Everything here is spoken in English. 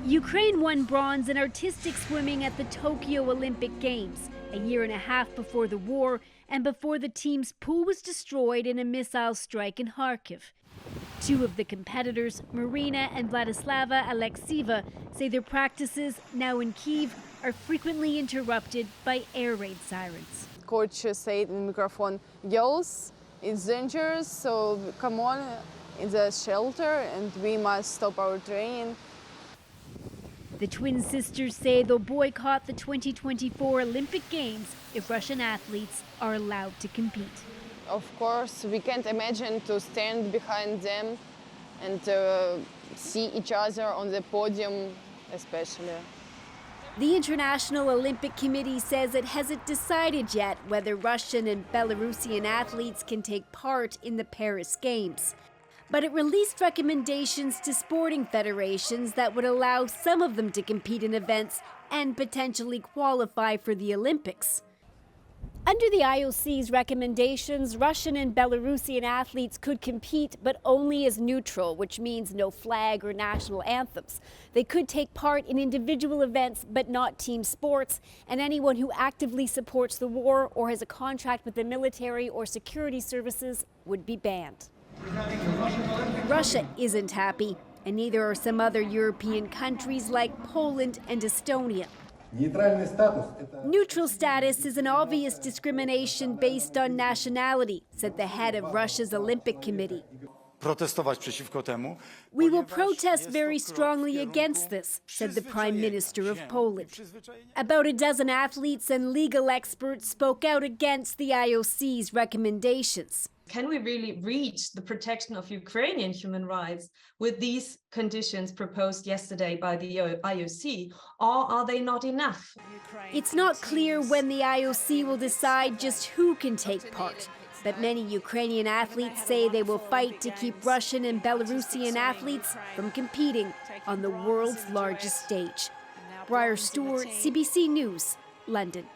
Ukraine won bronze in artistic swimming at the Tokyo Olympic Games, a year and a half before the war and before the team's pool was destroyed in a missile strike in Kharkiv. Two of the competitors, Marina and Vladislava Alexieva, say their practices, now in Kyiv, are frequently interrupted by air raid sirens. Coach said in the microphone, "Girls, it's dangerous, so come on in the shelter and we must stop our training." The twin sisters say they'll boycott the 2024 Olympic Games if Russian athletes are allowed to compete. Of course, we can't imagine to stand behind them and see each other on the podium, especially. The International Olympic Committee says it hasn't decided yet whether Russian and Belarusian athletes can take part in the Paris Games. But it released recommendations to sporting federations that would allow some of them to compete in events and potentially qualify for the Olympics. Under the IOC's recommendations, Russian and Belarusian athletes could compete, but only as neutral, which means no flag or national anthems. They could take part in individual events, but not team sports, and anyone who actively supports the war or has a contract with the military or security services would be banned. Russia isn't happy, and neither are some other European countries like Poland and Estonia. Neutral status is an obvious discrimination based on nationality, said the head of Russia's Olympic Committee. We will protest very strongly against this, said the Prime Minister of Poland. About a dozen athletes and legal experts spoke out against the IOC's recommendations. Can we really reach the protection of Ukrainian human rights with these conditions proposed yesterday by the IOC, or are they not enough? It's not clear when the IOC will decide just who can take part, but many Ukrainian athletes say they will fight to keep Russian and Belarusian athletes from competing on the world's largest stage. Briar Stewart, CBC News, London.